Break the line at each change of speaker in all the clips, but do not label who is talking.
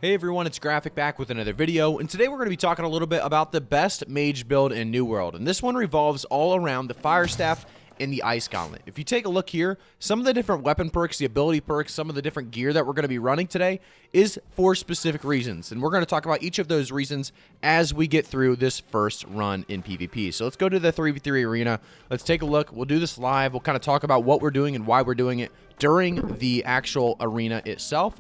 Hey everyone, it's Graphic back with another video, and today we're going to be talking a little bit about the best mage build in New World, and this one revolves all around the firestaff and the ice gauntlet. If you take a look here, some of the different weapon perks, the ability perks, some of the different gear that we're going to be running today is for specific reasons, and we're going to talk about each of those reasons as we get through this first run in PvP. So let's go to the 3v3 arena, let's take a look, we'll do this live, we'll kind of talk about what we're doing and why we're doing it during the actual arena itself.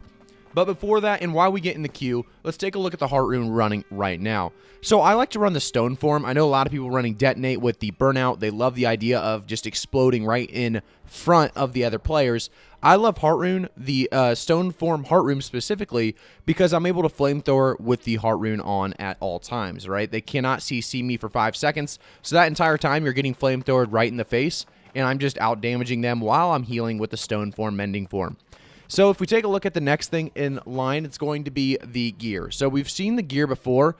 But before that, and while we get in the queue, let's take a look at the heart rune running right now. So I like to run the stone form. I know a lot of people running detonate with the burnout. They love the idea of just exploding right in front of the other players. I love heart rune, the stone form heart rune specifically, because I'm able to flamethrower with the heart rune on at all times, right? They cannot CC me for 5 seconds. So that entire time, you're getting flamethrowered right in the face, and I'm just out damaging them while I'm healing with the stone form mending form. So if we take a look at the next thing in line, it's going to be the gear. So we've seen the gear before.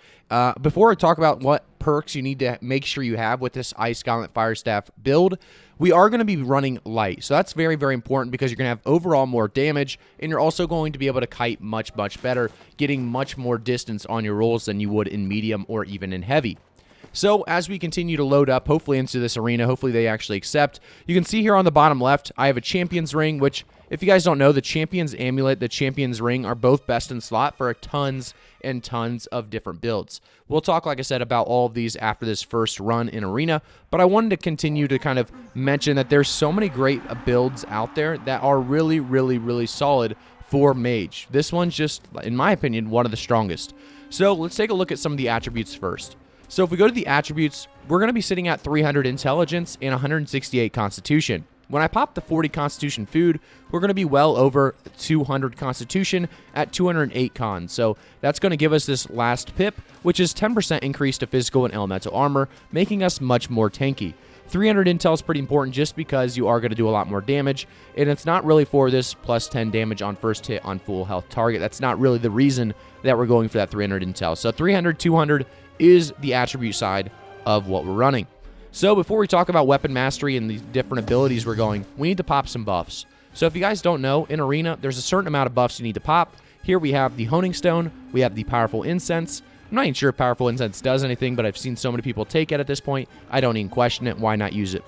Before I talk about what perks you need to make sure you have with this Ice Gauntlet Firestaff build, we are going to be running light. So that's very, very important because you're going to have overall more damage, and you're also going to be able to kite much, much better, getting much more distance on your rolls than you would in medium or even in heavy. So as we continue to load up, hopefully into this arena, hopefully they actually accept, you can see here on the bottom left, I have a Champion's Ring, which, if you guys don't know, the Champion's Amulet, the Champion's Ring are both best in slot for tons and tons of different builds. We'll talk, like I said, about all of these after this first run in Arena, but I wanted to continue to kind of mention that there's so many great builds out there that are really, really, really solid for Mage. This one's just, in my opinion, one of the strongest. So let's take a look at some of the attributes first. So if we go to the attributes, we're going to be sitting at 300 intelligence and 168 constitution. When I pop the 40 constitution food, we're going to be well over 200 constitution at 208 con. So that's going to give us this last pip, which is 10% increase to physical and elemental armor, making us much more tanky. 300 intel is pretty important just because you are going to do a lot more damage, and it's not really for this plus 10 damage on first hit on full health target. That's not really the reason that we're going for that 300 intel. So 300, 200 is the attribute side of what we're running. So before we talk about weapon mastery and the different abilities we're going, we need to pop some buffs. So if you guys don't know, in Arena, there's a certain amount of buffs you need to pop. Here we have the Honing Stone, we have the Powerful Incense. I'm not even sure if Powerful Incense does anything, but I've seen so many people take it at this point, I don't even question it. Why not use it?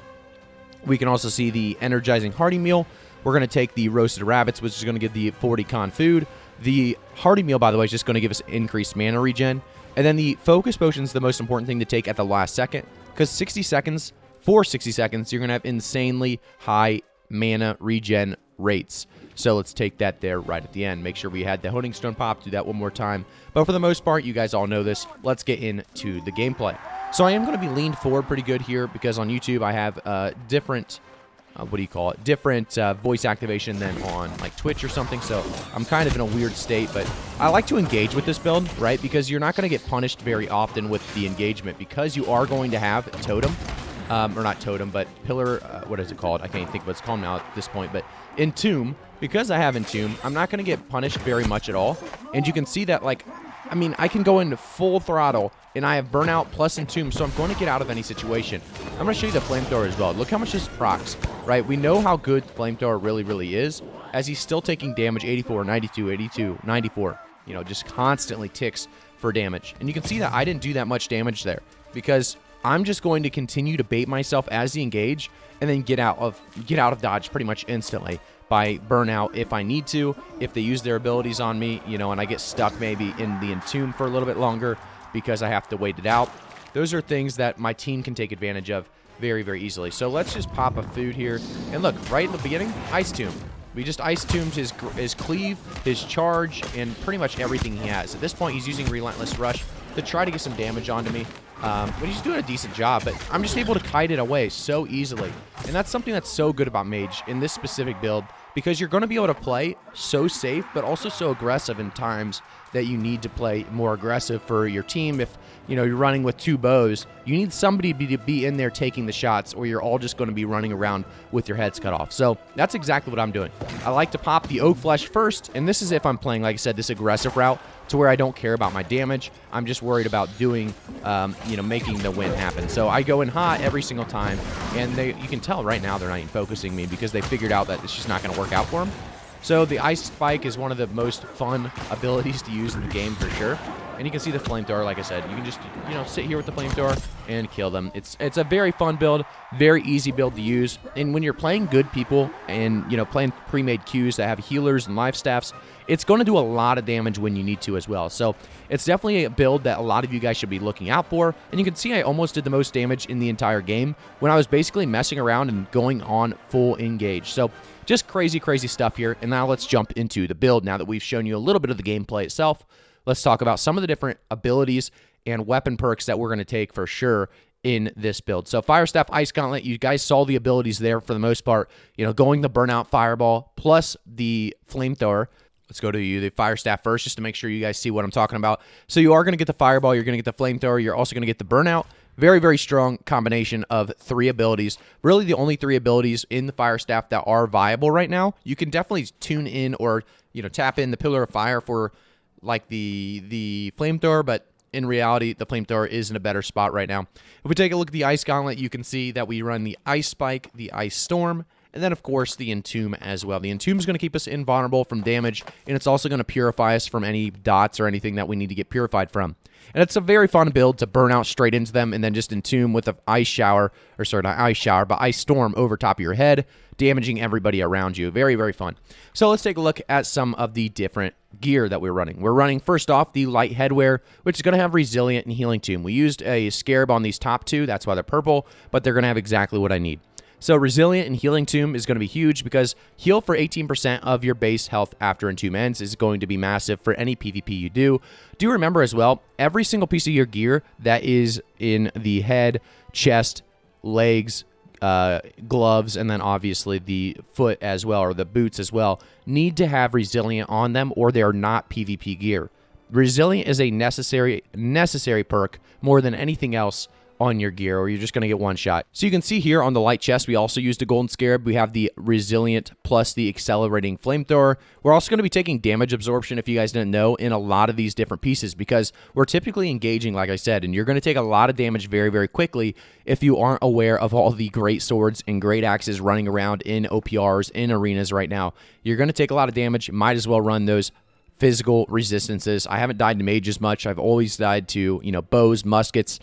We can also see the Energizing Hearty Meal. We're going to take the Roasted Rabbits, which is going to give the 40 con food. The Hearty Meal, by the way, is just going to give us increased mana regen. And then the Focus Potion is the most important thing to take at the last second, because 60 seconds, for 60 seconds, you're going to have insanely high mana regen rates. So let's take that there right at the end. Make sure we had the Honing Stone pop, do that one more time. But for the most part, you guys all know this. Let's get into the gameplay. So I am going to be leaned forward pretty good here because on YouTube I have different... different voice activation than on like Twitch or something, so I'm kind of in a weird state, but I like to engage with this build, right, because you're not going to get punished very often with the engagement because you are going to have Totem, or not Totem, but Pillar, what is it called? I can't even think of what it's called now at this point, but Entomb, because I have Entomb, I'm not going to get punished very much at all, and you can see that, like, I mean, I can go into full throttle, and I have Burnout plus Entomb, so I'm going to get out of any situation. I'm going to show you the Flamethrower as well. Look how much this procs, right? We know how good Flamethrower really, really is, as he's still taking damage, 84, 92, 82, 94. You know, just constantly ticks for damage. And you can see that I didn't do that much damage there, because I'm just going to continue to bait myself as the engage, and then get out of dodge pretty much instantly by burnout if I need to, if they use their abilities on me, you know, and I get stuck maybe in the Entomb for a little bit longer because I have to wait it out. Those are things that my team can take advantage of very, very easily. So let's just pop a food here. And look, right in the beginning, Ice Tomb. We just Ice Tombed his cleave, his charge, and pretty much everything he has. At this point, he's using Relentless Rush to try to get some damage onto me. But he's doing a decent job, but I'm just able to kite it away so easily. And that's something that's so good about Mage in this specific build, because you're going to be able to play so safe, but also so aggressive in times that you need to play more aggressive for your team. If, you know, you're running with 2 bows, you need somebody to be in there taking the shots, or you're all just going to be running around with your heads cut off. So that's exactly what I'm doing. I like to pop the Oak Flesh first, and this is if I'm playing, like I said, this aggressive route to where I don't care about my damage. I'm just worried about doing, you know, making the win happen. So I go in hot every single time, and you can tell right now they're not even focusing me because they figured out that it's just not going to work out for them. So the ice spike is one of the most fun abilities to use in the game for sure. And you can see the flamethrower, like I said. You can just, sit here with the flamethrower and kill them. It's a very fun build, very easy build to use. And when you're playing good people and, playing pre-made queues that have healers and life staffs, it's going to do a lot of damage when you need to as well. So it's definitely a build that a lot of you guys should be looking out for. And you can see I almost did the most damage in the entire game when I was basically messing around and going on full engage. So just crazy, crazy stuff here. And now let's jump into the build now that we've shown you a little bit of the gameplay itself. Let's talk about some of the different abilities and weapon perks that we're going to take for sure in this build. So firestaff, ice gauntlet, you guys saw the abilities there for the most part. Going the burnout fireball plus the flamethrower. Let's go to the firestaff first just to make sure you guys see what I'm talking about. So you are going to get the fireball, you're going to get the flamethrower, you're also going to get the burnout. Very, very strong combination of 3 abilities. Really the only 3 abilities in the firestaff that are viable right now. You can definitely tune in or, tap in the pillar of fire for like the flamethrower, but in reality, the flamethrower is in a better spot right now. If we take a look at the ice gauntlet, you can see that we run the ice spike, the ice storm, and then, of course, the entomb as well. The entomb is going to keep us invulnerable from damage, and it's also going to purify us from any dots or anything that we need to get purified from. And it's a very fun build to burn out straight into them and then just entomb with an ice shower, or sorry, not ice shower, but ice storm over top of your head, damaging everybody around you. Very, very fun. So let's take a look at some of the different gear that we're running. We're running, first off, the light headwear, which is going to have resilient and healing tomb. We used a scarab on these top 2. That's why they're purple, but they're going to have exactly what I need. So resilient and healing tomb is going to be huge because heal for 18% of your base health after entomb ends is going to be massive for any PvP you do. Do remember as well, every single piece of your gear that is in the head, chest, legs, gloves, and then obviously the foot as well, or the boots as well, need to have resilient on them or they are not PvP gear. Resilient is a necessary perk more than anything else on your gear, or you're just going to get one shot. So you can see here on the light chest, we also used a golden scarab. We have the resilient plus the accelerating flamethrower. We're also going to be taking damage absorption, if you guys didn't know, in a lot of these different pieces because we're typically engaging, like I said, and you're going to take a lot of damage very, very quickly if you aren't aware of all the great swords and great axes running around in OPRs, in arenas right now. You're going to take a lot of damage. Might as well run those physical resistances. I haven't died to mages much. I've always died to, bows, muskets,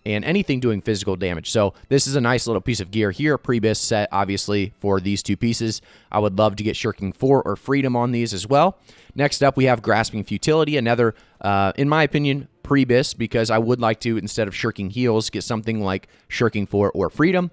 and anything doing physical damage. So this is a nice little piece of gear here. Prebis set, obviously, for these 2 pieces. I would love to get Shirking 4 or Freedom on these as well. Next up, we have Grasping Futility, another, in my opinion, Prebis, because I would like to, instead of Shirking Heals, get something like Shirking 4 or Freedom.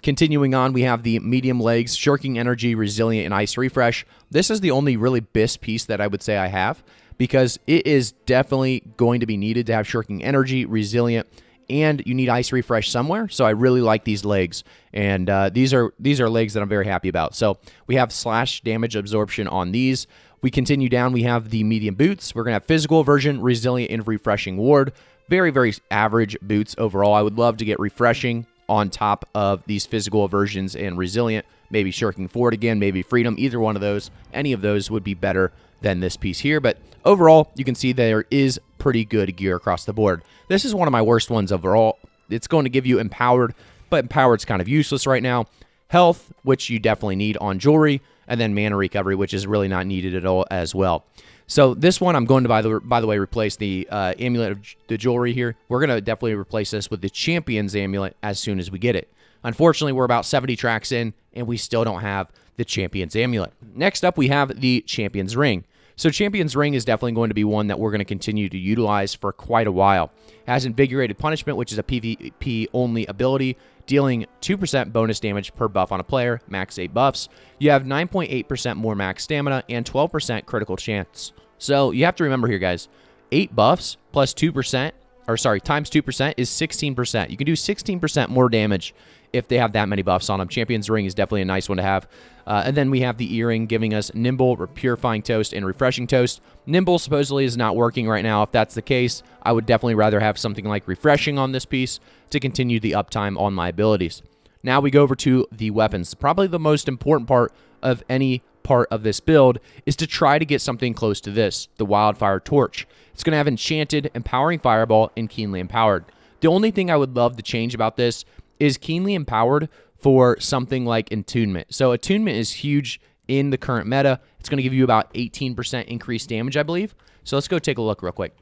Continuing on, we have the medium legs, Shirking Energy, Resilient, and Ice Refresh. This is the only really BIS piece that I would say I have, because it is definitely going to be needed to have Shirking Energy, Resilient, and you need Ice Refresh somewhere, so I really like these legs, and these are legs that I'm very happy about. So we have slash damage absorption on these. We continue down, we have the medium boots. We're going to have physical version, resilient, and refreshing ward. Very, very average boots overall. I would love to get refreshing on top of these physical versions and resilient, maybe Shirking Forward again, maybe Freedom, either one of those. Any of those would be better than this piece here, but overall, you can see there is pretty good gear across the board. This is one of my worst ones overall. It's going to give you Empowered, but Empowered's kind of useless right now. Health, which you definitely need on jewelry, and then Mana Recovery, which is really not needed at all as well. So this one, I'm going to, by the way, replace the Amulet of the Jewelry here. We're going to definitely replace this with the Champion's Amulet as soon as we get it. Unfortunately, we're about 70 tracks in, and we still don't have the Champion's Amulet. Next up, we have the Champion's Ring. So Champion's Ring is definitely going to be one that we're going to continue to utilize for quite a while. It has Invigorated Punishment, which is a PvP-only ability, dealing 2% bonus damage per buff on a player, max 8 buffs. You have 9.8% more max stamina and 12% critical chance. So you have to remember here, guys, 8 buffs plus 2%, or sorry, times 2% is 16%. You can do 16% more damage if they have that many buffs on them. Champion's Ring is definitely a nice one to have. And then we have the earring giving us Nimble, Purifying Toast, and Refreshing Toast. Nimble supposedly is not working right now. If that's the case, I would definitely rather have something like Refreshing on this piece to continue the uptime on my abilities. Now we go over to the weapons. Probably the most important part of any part of this build is to try to get something close to this, the Wildfire Torch. It's going to have Enchanted, Empowering Fireball, and Keenly Empowered. The only thing I would love to change about this is Keenly Empowered for something like Attunement. So Attunement is huge in the current meta. It's going to give you about 18% increased damage, I believe. So let's go take a look real quick.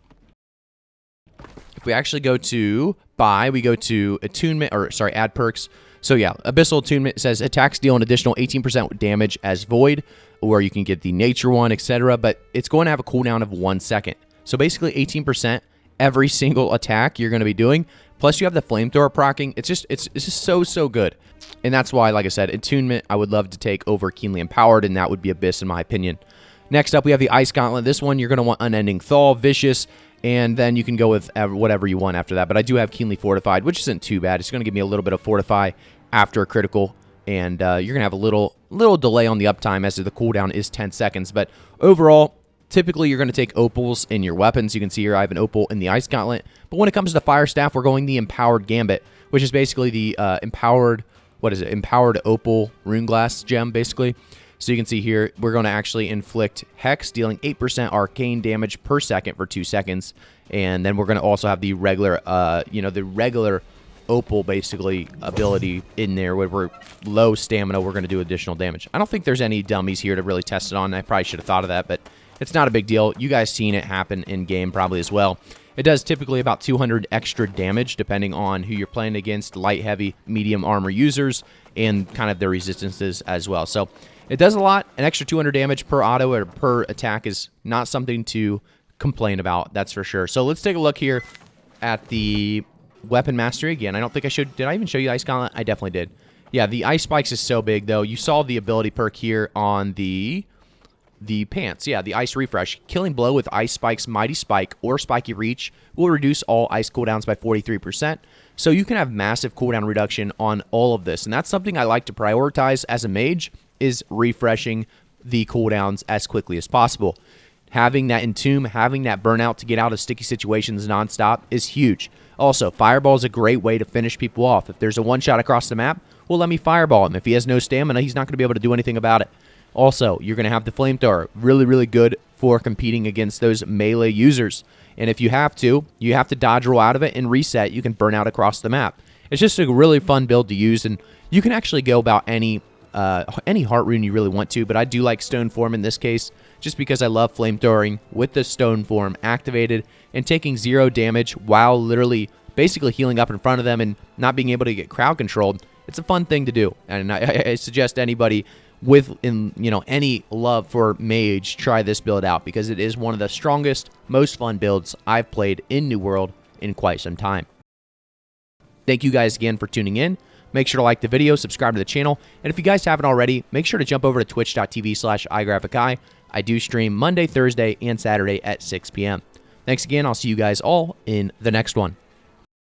If we actually go to buy, we go to attunement, or sorry, add perks. So yeah, Abyssal Attunement says attacks deal an additional 18% damage as void, or you can get the nature one, etc. But it's going to have a cooldown of 1 second. So basically 18% every single attack you're going to be doing. Plus you have the flamethrower proccing. It's just so good. And that's why, like I said, attunement I would love to take over keenly empowered, and that would be Abyss in my opinion. Next up, we have the Ice Gauntlet. This one you're going to want Unending Thaw, Vicious, and then you can go with whatever you want after that. But I do have Keenly Fortified, which isn't too bad. It's going to give me a little bit of Fortify after a critical, and you're going to have a little delay on the uptime as the cooldown is 10 seconds. But overall, typically you're going to take opals in your weapons. You can see here I have an opal in the Ice Gauntlet. But when it comes to the firestaff, we're going the Empowered Gambit, which is basically the empowered opal rune glass gem, basically. So you can see here, we're going to actually inflict Hex, dealing 8% arcane damage per second for 2 seconds. And then we're going to also have the regular, the regular opal, basically, ability in there where we're low stamina. We're going to do additional damage. I don't think there's any dummies here to really test it on. I probably should have thought of that, but it's not a big deal. You guys seen it happen in-game probably as well. It does typically about 200 extra damage depending on who you're playing against, light, heavy, medium armor users, and kind of their resistances as well. So it does a lot. An extra 200 damage per auto or per attack is not something to complain about, that's for sure. So let's take a look here at the weapon mastery again. I don't think I should. Did I even show you Ice Gauntlet? I definitely did. Yeah, the Ice Spikes is so big, though. You saw the ability perk here on the pants. Yeah, the Ice Refresh. Killing Blow with Ice Spike's Mighty Spike or Spiky Reach will reduce all ice cooldowns by 43%. So you can have massive cooldown reduction on all of this. And that's something I like to prioritize as a mage, is refreshing the cooldowns as quickly as possible. Having that Entomb, having that burnout to get out of sticky situations nonstop is huge. Also, Fireball is a great way to finish people off. If there's a one-shot across the map, well, let me Fireball him. If he has no stamina, he's not going to be able to do anything about it. Also, you're going to have the Flamethrower. Really good for competing against those melee users. And if you have to dodge roll out of it and reset. You can burn out across the map. It's just a really fun build to use, and you can actually go about any heart rune you really want to, but I do like Stone Form in this case, just because I love flamethrowing with the Stone Form activated and taking 0 damage while literally basically healing up in front of them and not being able to get crowd controlled. It's a fun thing to do, and I suggest anybody with any love for Mage try this build out, because it is one of the strongest, most fun builds I've played in New World in quite some time. Thank you guys again for tuning in. Make sure to like the video, subscribe to the channel, and if you guys haven't already, make sure to jump over to twitch.tv/iGraphicEye. I do stream Monday, Thursday, and Saturday at 6 p.m. Thanks again. I'll see you guys all in the next one.